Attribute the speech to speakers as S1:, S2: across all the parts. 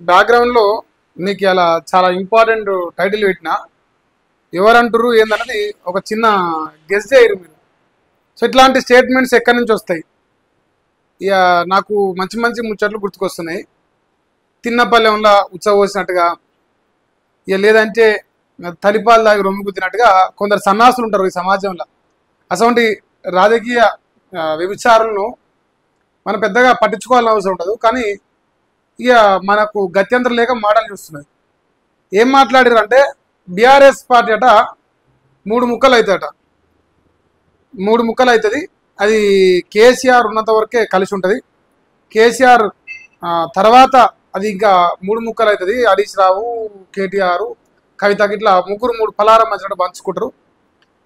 S1: బ్యాక్గ్రౌండ్లో నీకు ఇలా చాలా ఇంపార్టెంట్ టైటిల్ పెట్టినా ఎవరంటారు ఏందన్నది ఒక చిన్న గెస్ చేయరు మీరు. సో ఇట్లాంటి స్టేట్మెంట్స్ ఎక్కడి నుంచి వస్తాయి? ఇక నాకు మంచి మంచి ముచ్చట్లు గుర్తుకొస్తున్నాయి. తిన్నపల్లెంలో ఉచ్చబోసినట్టుగా, ఇక లేదంటే తలిపాలు దాగి రొమ్ము గుద్దినట్టుగా కొందరు సన్నాసులు ఉంటారు ఈ సమాజంలో. అటువంటి రాజకీయ వ్యభిచారులను మనం పెద్దగా పట్టించుకోవాలని అవసరం ఉండదు. కానీ ఇక మనకు గత్యంతరం లేక మాటలు చూస్తున్నది. ఏం మాట్లాడారు అంటే బీఆర్ఎస్ పార్టీ అట 3 ముక్కలు అవుతాయట. 3 ముక్కలు అవుతుంది. అది కేసీఆర్ ఉన్నంత వరకే కలిసి ఉంటుంది. కేసీఆర్ తర్వాత అది ఇంకా 3 ముక్కలు అవుతుంది. హరీష్ రావు, కేటీఆర్, కవితకి ఇట్లా ముగ్గురు 3 పలారం మధ్య పంచుకుంటారు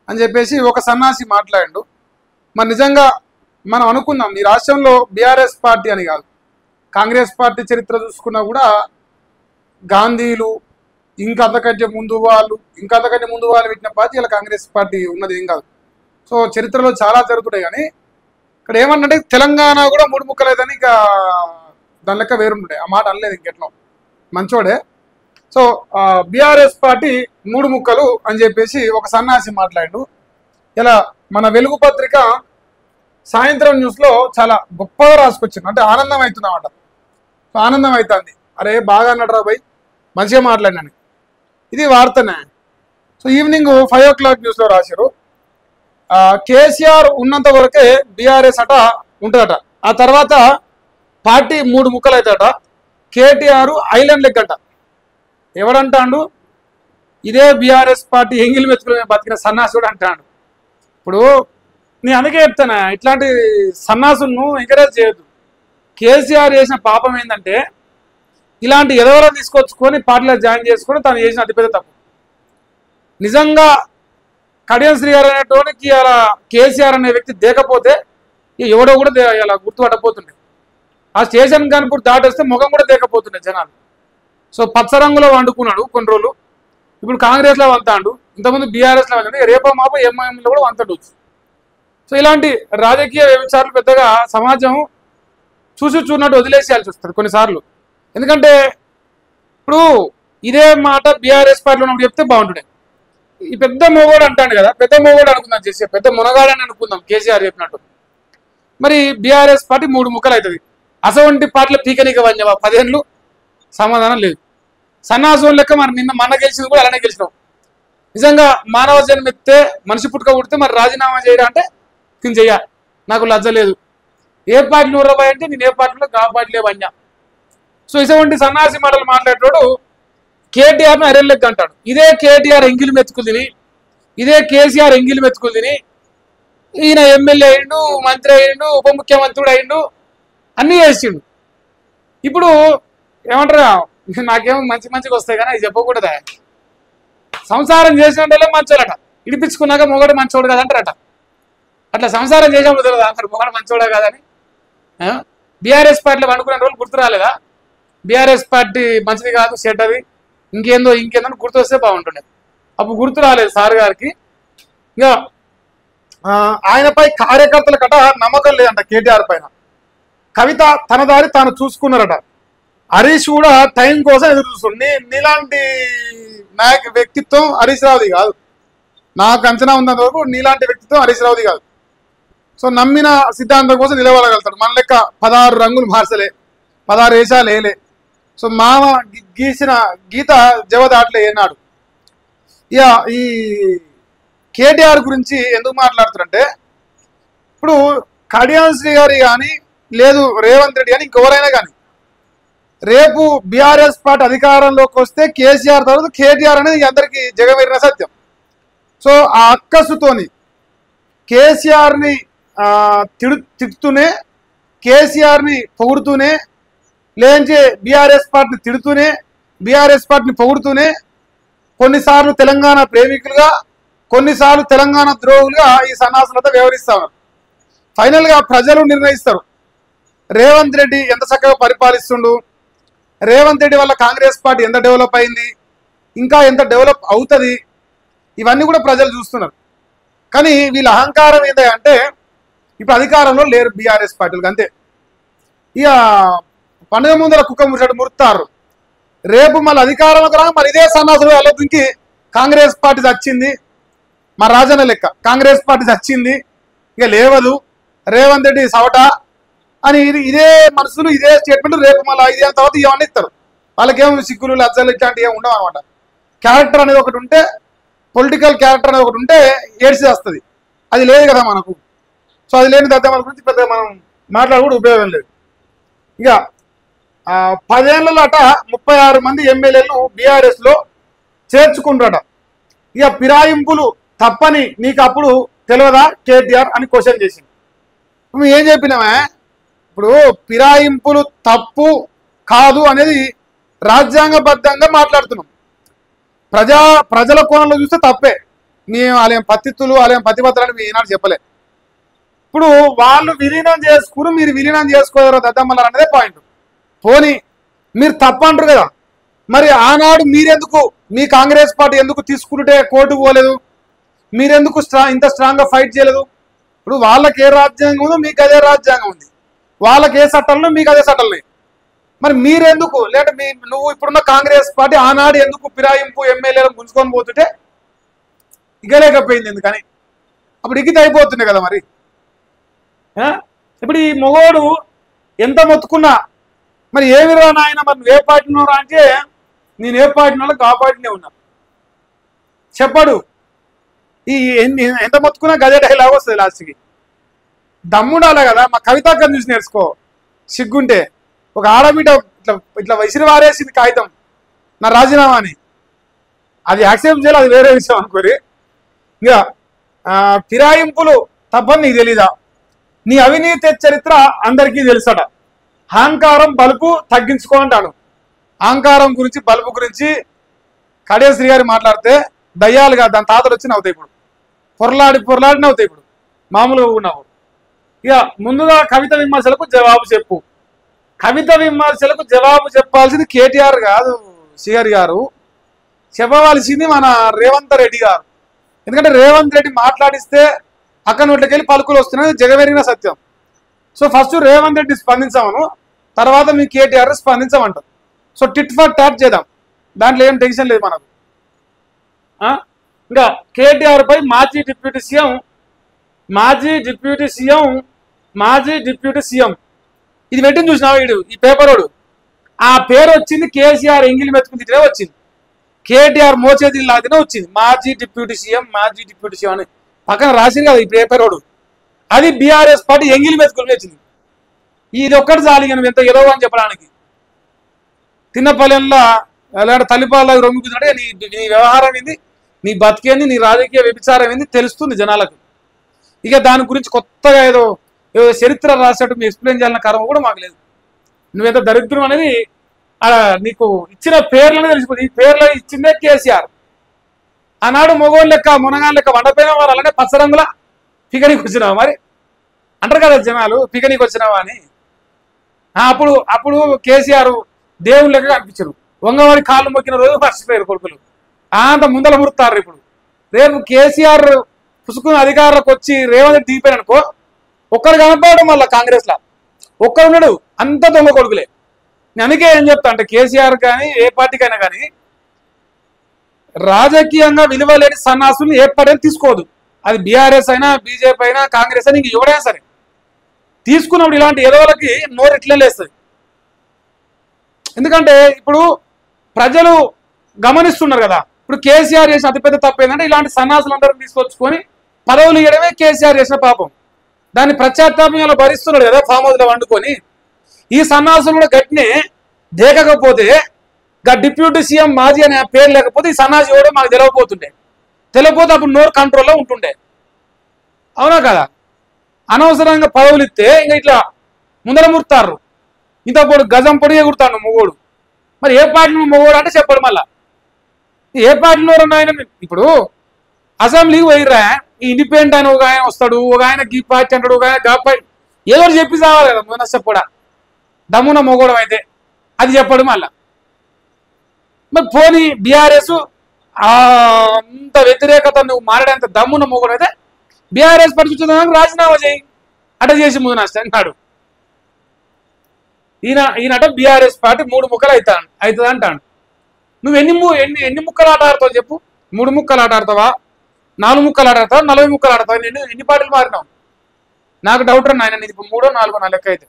S1: అని చెప్పేసి ఒక సన్నాసి మాట్లాడిండు. మరి నిజంగా మనం అనుకుందాం, ఈ రాష్ట్రంలో బీఆర్ఎస్ పార్టీ అని కాదు, కాంగ్రెస్ పార్టీ చరిత్ర చూసుకున్నా కూడా గాంధీలు ఇంకా అంతకంటే ముందు వాళ్ళు పెట్టిన పార్టీ ఇలా కాంగ్రెస్ పార్టీ ఉన్నది ఏం కాదు. సో చరిత్రలో చాలా జరుగుతున్నాయి. కానీ ఇక్కడ ఏమన్నంటే తెలంగాణ కూడా 3 ముక్కలు అవుతుంది. ఇంకా దాని లెక్క వేరుండే ఆ మాట అనలేదు ఇంకెట్లో మంచోడే. సో బీఆర్ఎస్ పార్టీ 3 ముక్కలు అని చెప్పేసి ఒక సన్నాసి మాట్లాడు. ఇలా మన వెలుగు పత్రిక సాయంత్రం న్యూస్లో చాలా గొప్పగా రాసుకొచ్చింది. అంటే ఆనందం అవుతుందన్నమాట. సో ఆనందం అవుతుంది, అరే బాగా అన్నాడు బాయ్, మంచిగా మాట్లాడినాను. ఇది వార్తనే. సో ఈవినింగ్ 5 o'clock న్యూస్లో రాశారు, కేసీఆర్ ఉన్నంత వరకే బీఆర్ఎస్ అట ఉంటుందట. ఆ తర్వాత పార్టీ 3 ముక్కలు అవుతాడట. కేటీఆర్ ఐలాండ్ లెక్కట. ఎవడంటాడు? ఇదే బీఆర్ఎస్ పార్టీ ఎంగిల్ మెతుకులు బతికిన సన్నాసుడు అంటాడు. ఇప్పుడు నేను అందుకే చెప్తాను, ఇట్లాంటి సన్నాసులను ఎంకరేజ్ చేయొద్దు. కేసీఆర్ చేసిన పాపం ఏంటంటే ఇలాంటి ఎదవలను తీసుకొచ్చుకొని పార్టీలో జాయిన్ చేసుకొని తను చేసిన అతిపెద్ద తప్పు. నిజంగా కడియం శ్రీ గారు అనేటోనికి అలా కేసీఆర్ అనే వ్యక్తి దేకపోతే ఎవడో కూడా ఇలా గుర్తుపట్టపోతుండే. ఆ స్టేషన్ కాన్పూర్ దాటొస్తే ముఖం కూడా దేకపోతుండే జనాలు. సో పచ్చ రంగులో వండుకున్నాడు కొన్ని రోజులు, ఇప్పుడు కాంగ్రెస్లో వంతాడు, ఇంతకుముందు బీఆర్ఎస్లో వంతాడు, రేపో మాపో ఎంఐఎంలో కూడా వంతడవచ్చు. సో ఇలాంటి రాజకీయ వ్యభిచారాలు పెద్దగా సమాజం చూసినట్టు వదిలేసేయాల్సి వస్తుంది కొన్నిసార్లు. ఎందుకంటే ఇప్పుడు ఇదే మాట బీఆర్ఎస్ పార్టీలో ఉన్నప్పుడు చెప్తే బాగుంటుండే. ఈ పెద్ద మొగోడు అంటాడు కదా, పెద్ద మొగోడు అనుకుందాం, చేసే పెద్ద మునగాడని అనుకుందాం కేసీఆర్ చెప్పినట్టు. మరి బీఆర్ఎస్ పార్టీ 3 ముక్కలు అవుతుంది. అసవంటి పార్టీలో పీకనీక వంజవా 10 ఏళ్ళు సమాధానం లేదు. సన్నాసం లెక్క మరి మన గెలిచింది కూడా అలానే గెలిచినాం. నిజంగా మానవ జన్మెత్తే మనిషి పుట్టుక పుడితే మరి రాజీనామా చేయడం అంటే నేను చెయ్య, నాకు లజ్జ లేదు. ఏ పార్టీలో ఉర్రబాయి అంటే నేను ఏ పార్టీలో గా పార్టీలే వన్యా. సో ఇటువంటి సన్నాసి మాటలు మాట్లాడేటోడు కేటీఆర్ను అరెల్లెక్క అంటాడు. ఇదే కేటీఆర్ ఎంగిలి మెతుకులు తిని, ఇదే కేసీఆర్ ఎంగిలి మెతుకులు తిని ఈయన ఎమ్మెల్యే అయిండు, మంత్రి అయిండు, ఉప ముఖ్యమంత్రుడు అయిండు, అన్నీ చేసిండు. ఇప్పుడు ఏమంటారా, నాకేమో మంచిగా వస్తాయి కానీ అది చెప్పకూడదా. సంసారం చేసిన వాళ్ళే మంచోడట, ఇడిపించుకున్నాక మొగడు మంచోడు కదంటారట. అట్లా సంసారం చేసినప్పుడు తెలియదు అక్కడ మొగడు మంచోడే కాదని. బీఆర్ఎస్ పార్టీలో అనుకునే రోజులు గుర్తు రాలేదా? బీఆర్ఎస్ పార్టీ మంచిది కాదు, సెట్ అది, ఇంకేందో గుర్తు వస్తే బాగుంటుండే. అప్పుడు గుర్తు రాలేదు సార్ గారికి. ఇంకా ఆయనపై కార్యకర్తల కట నమ్మకం లేదంట కేటీఆర్ పైన. కవిత తన దారి తాను చూసుకున్నారట. హరీష్ కూడా టైం కోసం ఎదురు చూస్తుంది. నీలాంటి వ్యక్తిత్వం హరీష్ రావుది కాదు, నాకు అంచనా ఉన్నంత వరకు నీలాంటి వ్యక్తిత్వం హరీష్ రావుది కాదు. సో నమ్మిన సిద్ధాంతం కోసం నిలబడగలుగుతాడు. మన లెక్క 16 రంగులు మార్చలే, 16 వేషాలు వేయలే. సో మామ గీసిన గీత జవదాట్లే ఏనాడు. ఇక ఈ కేటీఆర్ గురించి ఎందుకు మాట్లాడుతారంటే, ఇప్పుడు కడియం శ్రీ గారి కానీ లేదు రేవంత్ రెడ్డి కానీ ఇంకెవరైనా కానీ రేపు బీఆర్ఎస్ పార్టీ అధికారంలోకి వస్తే కేసీఆర్ తర్వాత కేటీఆర్ అనేది అందరికీ జగమెరిన సత్యం. సో ఆ అక్కసుతోని కేసీఆర్ని తిడుతూనే, కేసీఆర్ని పొగుడుతూనే, లేదంటే బీఆర్ఎస్ పార్టీని తిడుతూనే, బీఆర్ఎస్ పార్టీని పొగుడుతూనే కొన్నిసార్లు తెలంగాణ ప్రేమికులుగా, కొన్నిసార్లు తెలంగాణ ద్రోహులుగా ఈ సన్నాసులతో వ్యవహరిస్తారు. ఫైనల్గా ప్రజలు నిర్ణయిస్తారు రేవంత్ రెడ్డి ఎంత చక్కగా పరిపాలిస్తుండు, రేవంత్ రెడ్డి వల్ల కాంగ్రెస్ పార్టీ ఎంత డెవలప్ అయింది, ఇంకా ఎంత డెవలప్ అవుతుంది, ఇవన్నీ కూడా ప్రజలు చూస్తున్నారు. కానీ వీళ్ళ అహంకారం ఏంటంటే ఇప్పుడు అధికారంలో లేరు బీఆర్ఎస్ పార్టీలకు, అంతే. ఇక పండుగ ముందర కుక్క ముచ్చట మురుతారు. రేపు మళ్ళీ అధికారంలోకి రా మరి ఇదే సన్నాసులు వెళ్ళదుంకి కాంగ్రెస్ పార్టీ వచ్చింది మా రాజన్న లెక్క కాంగ్రెస్ పార్టీ వచ్చింది ఇక లేవదు రేవంత్ రెడ్డి సవట అని ఇదే మనసులు ఇదే స్టేట్మెంట్ రేపు మళ్ళీ 5 ఏళ్ళ తర్వాత ఇవన్నీ ఇస్తారు. వాళ్ళకేమో సిగ్గులు లజ్జలు ఇట్లాంటివి ఏమి ఉండవు అనమాట. క్యారెక్టర్ అనేది ఒకటి ఉంటే పొలిటికల్ క్యారెక్టర్ అనేది ఒకటి ఉంటే ఏడ్చి వస్తుంది. అది లేదు కదా మనకు. సో అది లేని దద్దమ్మల గురించి పెద్ద మనం మాట్లాడకూడదు, ఉపయోగం లేదు. ఇక 10 ఏళ్ళలో 36 మంది ఎమ్మెల్యేలను బీఆర్ఎస్లో చేర్చుకుంటారట. ఇక ఫిరాయింపులు తప్పని నీకు అప్పుడు తెలియదా కేటీఆర్ అని క్వశ్చన్ చేసింది. నువ్వు ఏం చెప్పినావా? ఇప్పుడు ఫిరాయింపులు తప్పు కాదు అనేది రాజ్యాంగబద్ధంగా మాట్లాడుతున్నాం. ప్రజల కోణంలో చూస్తే తప్పే. మేము వాళ్ళేం పత్తిత్తులు వాళ్ళేం పతిపత్రాలు మీ ఈనాడు చెప్పలే. ఇప్పుడు వాళ్ళు విలీనం చేసుకుని మీరు విలీనం చేసుకోరు దద్దమ్మలారు అనేదే పాయింట్. పోనీ మీరు తప్పు అంటారు కదా, మరి ఆనాడు మీరెందుకు మీ కాంగ్రెస్ పార్టీ ఎందుకు తీసుకుంటే కోర్టుకు పోలేదు? మీరెందుకు ఇంత స్ట్రాంగ్గా ఫైట్ చేయలేదు? ఇప్పుడు వాళ్ళకి ఏ రాజ్యాంగం ఉందో మీకు అదే రాజ్యాంగం ఉంది, వాళ్ళకి ఏ చట్టాలు మీకు అదే చట్టాలు. మరి మీరెందుకు లేదంటే నువ్వు ఇప్పుడున్న కాంగ్రెస్ పార్టీ ఆనాడు ఎందుకు ఫిరాయింపు ఎమ్మెల్యేలను గుంజుకొని పోతుంటే ఇగలేకపోయింది ఎందుకని? అప్పుడు ఇగితే అయిపోతుంది కదా మరి. ఇప్పుడు ఈ మొగోడు ఎంత మొత్తుకున్నా మరి ఏమి రా నాయన మరి నువ్వు ఏ పార్టీలో రా అంటే నేను ఏ పార్టీ వాళ్ళకి ఆ పార్టీనే ఉన్నా చెప్పడు. ఈ ఎంత మొత్తుకున్నా గదే డైలాగ్ వస్తుంది లాస్ట్కి. దమ్ముండాలి కదా. మా కవితాకం చూసి నేర్చుకో సిగ్గుంటే. ఒక ఆడబిడ్డ ఇట్లా ఇట్లా విసిరి వారేసింది కాగితం నా రాజీనామా అని, అది యాక్సెప్ట్ చేయాలి, అది వేరే విషయం అనుకోరి. ఇక ఫిరాయింపులు తప్పని నీకు తెలీదా? నీ అవినీతి చరిత్ర అందరికీ తెలుసట. అహంకారం బలుపు తగ్గించుకో అంటాను. అహంకారం గురించి బలుపు గురించి కడేశ్రీ గారు మాట్లాడితే దయ్యాలుగా దాని తాతలు వచ్చి నవ్వుతాయి. ఇప్పుడు పొరలాడి నవ్వుతాయి. ఇప్పుడు మామూలుగా ఉన్నావు. ఇక ముందుగా కవిత విమర్శలకు జవాబు చెప్పు. కవిత విమర్శలకు జవాబు చెప్పాల్సింది కేటీఆర్ కాదు, సిఆర్ గారు. చెప్పవలసింది మన రేవంత్ రెడ్డి గారు. ఎందుకంటే రేవంత్ రెడ్డి మాట్లాడిస్తే అక్కడ నోట్లకి వెళ్ళి పలుకులు వస్తున్నాయి, జగమెరిగిన సత్యం. సో ఫస్ట్ రేవంత్ రెడ్డి స్పందించమను, తర్వాత మీ కేటీఆర్ స్పందించమంటారు. సో టిట్ ఫర్ టాట్ చేద్దాం, దాంట్లో ఏం టెన్షన్ లేదు మనకు. ఇంకా కేటీఆర్ పై మాజీ డిప్యూటీ సీఎం ఇది పెట్టింది చూసినావు వీడు ఈ పేపరోడు. ఆ పేరు వచ్చింది కేసీఆర్ ఎంగిలి మెతుకుని వచ్చింది, కేటీఆర్ మోచేదిలాదినే వచ్చింది. మాజీ డిప్యూటీ సీఎం అని పక్కన రాసింది కదా ఈ పేపరోడు. అది బీఆర్ఎస్ పార్టీ ఎంగిలి మెతుకుని వచ్చింది. ఇది ఒక్కటి చాలు నువ్వు ఎంత ఎదవ అని చెప్పడానికి. తిన్నపల్లెంలో అలాంటి తల్లిపాల రొమ్ము కూర్చుంటే నీ వ్యవహారం ఏంది, నీ బతికేంది, నీ రాజకీయ వ్యభిచారం ఏంది తెలుస్తుంది జనాలకు. ఇక దాని గురించి కొత్తగా ఏదో చరిత్ర రాసేట్టు మీ ఎక్స్ప్లెయిన్ చేయాలన్న కర్మ కూడా మాకు లేదు. నువ్వెంత దరిద్రం అనేది నీకు ఇచ్చిన పేర్లనే తెలిసిపోతుంది. ఈ పేర్లో ఇచ్చిందే కేసీఆర్. ఆనాడు మొగోళ్ళ లెక్క మునగాళ్ళ లెక్క వండపోయిన వాళ్ళు అలానే పచ్చరంగుల పికనీకి వచ్చినావా మరి అంటారు కదా జనాలు, పికనీకి వచ్చినావా అని. అప్పుడు కేసీఆర్ దేవుని లెక్క కనిపించారు. వంగవాడి కాళ్ళు మొక్కిన రోజు మర్చిపోయారు కొడుకులు. అంత ముందల మురుతారు. ఇప్పుడు రేపు కేసీఆర్ పుసుకున్న అధికారులకు వచ్చి రేవంత్ దిగిపోయారు అనుకో, ఒక్కరు కనపడడం వల్ల కాంగ్రెస్ లా ఒక్కరున్నాడు, అంత దొంగ కొడుకులే. నేను అందుకే ఏం చెప్తా అంటే కేసీఆర్ కానీ ఏ పార్టీకైనా కానీ రాజకీయంగా విలువ లేని సన్నాసులు ఏ పార్టీ తీసుకోదు. అది బీఆర్ఎస్ అయినా బీజేపీ అయినా కాంగ్రెస్ అయినా ఇంక ఎవడైనా సరే తీసుకున్నప్పుడు ఇలాంటి ఎదవలకి నోరు ఇట్లే లేస్తుంది. ఎందుకంటే ఇప్పుడు ప్రజలు గమనిస్తున్నారు కదా. ఇప్పుడు కేసీఆర్ చేసిన అతిపెద్ద తప్పు ఏంటంటే ఇలాంటి సన్నాసులందరినీ తీసుకొచ్చుకొని పదవులు ఇవ్వడమే కేసీఆర్ చేసిన పాపం. దాన్ని ప్రత్యాత్తాపంగా భరిస్తున్నాడు కదా ఫామ్ హౌస్లో వండుకొని. ఈ సన్నాసులు కూడా గట్టినే దేకకపోతే డిప్యూటీ సీఎం మాజీ అనే పేరు లేకపోతే ఈ సన్నాసి కూడా మాకు తెలియకపోతే అప్పుడు నోరు కంట్రోల్లో ఉంటుండే. అవునా కదా? అనవసరంగా పదవులు ఇస్తే ఇంకా ఇట్లా ముందర ముడతారు. ఇంత పొడి గజం పొడిగే కుడతాడు మొగోడు. మరి ఏ పార్టీలో మొగోడు అంటే చెప్పడు. మళ్ళా ఏ పార్టీలో ఆయన ఇప్పుడు అసెంబ్లీకి పోయిరా, ఈ ఇండిపెండెంట్ ఆయన ఒక ఆయన వస్తాడు, ఒక ఆయన గీ పార్టీ అంటాడు, ఒక ఆయన గా పార్టీ ఏదో చెప్పి చావాలి కదా. మొన్న చెప్పడా దమ్మున మొగోడం అయితే అది చెప్పడు. మళ్ళా మరి పోనీ బీఆర్ఎస్ అంత వ్యతిరేకత నువ్వు మారేంత దమ్మున మొగోడం అయితే బీఆర్ఎస్ పరిస్థితి రాజీనామా చేయి అట చేసి ముందు నష్టాడు. ఈయనట బీఆర్ఎస్ పార్టీ 3 ముక్కలు అవుతుంది అంటాడు. నువ్వు ఎన్ని ముక్కలు ఆట ఆడతావు చెప్పు? 3 ముక్కలు ఆట ఆడతావా, 4 ముక్కలు ఆట ఆడతావా, 40 ముక్కలు ఆడతావా? నేను ఎన్ని పార్టీలు మారినావు? నాకు డౌట్ రా నాయన, నీది 3 4 నా లెక్క అయితే.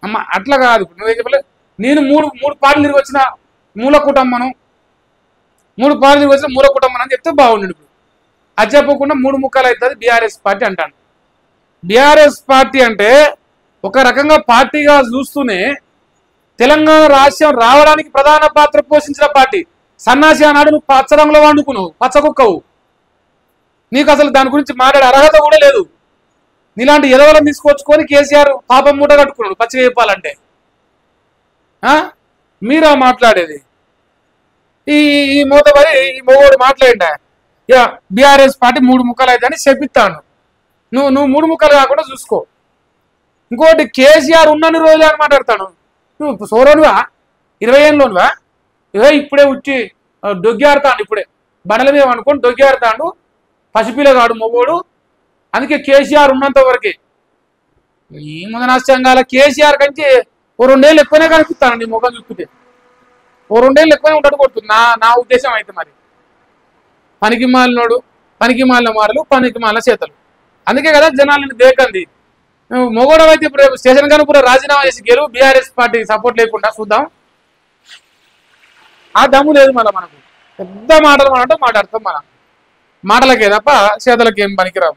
S1: అమ్మ అట్లా కాదు, నువ్వే చెప్పలే. నేను మూడు పార్టీలు తిరిగి వచ్చిన మూల కుటుంబను, 3 పార్టీలు తిరిగి వచ్చిన మూల కుటుంబం అని చెప్తే బాగుండు. ఇప్పుడు అది చెప్పకుండా 3 ముక్కలు అవుతుంది బీఆర్ఎస్ పార్టీ అంటాను. బీఆర్ఎస్ పార్టీ అంటే ఒక రకంగా పార్టీగా చూస్తూనే తెలంగాణ రాష్ట్రం రావడానికి ప్రధాన పాత్ర పోషించిన పార్టీ. సన్నాసి ఆనాడు నువ్వు పచ్చ రంగులో వండుకున్నావు, పచ్చ కుక్కవు. నీకు అసలు దాని గురించి మాట్లాడే అర్హత కూడా లేదు. నీలాంటి ఎదవలను తీసుకొచ్చుకొని కేసీఆర్ పాపం మూట కట్టుకున్నాడు పచ్చిగా చెప్పాలంటే. మీరా మాట్లాడేది? ఈ మూతబరి ఈ మొగోడు మాట్లాడిండా ఇక బీఆర్ఎస్ పార్టీ 3 ముక్కలు అయితే అని చెప్పిస్తాను. నువ్వు 3 ముక్కలు కాకుండా చూసుకో. ఇంకోటి, కేసీఆర్ ఉన్నన్ని రోజులు అని మాట్లాడతాను. నువ్వు సోరోనువా, 20 ఏళ్ళలోనువా? ఇప్పుడే ఉచ్చి దొగ్గాడుతాడు, ఇప్పుడే బండల మీద అనుకోని దొగ్గాడుతాడు పసిపిల్లగాడు మొగోడు. అందుకే కేసీఆర్ ఉన్నంత వరకే ఈ ముదనష్టంగాల కేసీఆర్ కంటే ఓ 2 ఏళ్ళు ఎక్కువనే కనిపిస్తాను నీ ముఖం చూస్తుంటే. ఓ 2 ఏళ్ళు ఎక్కువనే ఉంటాడు కొడుతుంది నా ఉద్దేశం అయితే. మరి పనికి మాలినోడు, పనికి మాలిన మాటలు, పనికి మాలిన చేతలు. అందుకే కదా జనాలని దేకంది. మొగోడవ అయితే ఇప్పుడు స్టేషన్ కానీ కూడా రాజీనామా చేసి గెలువు, బీఆర్ఎస్ పార్టీ సపోర్ట్ లేకుండా చూద్దాం. ఆ దమ్ము లేదు మళ్ళీ మనకు. పెద్ద మాటలు మాట్లాడతాం, మన మాటలకే తప్ప చేతలకి ఏం పనికిరావు.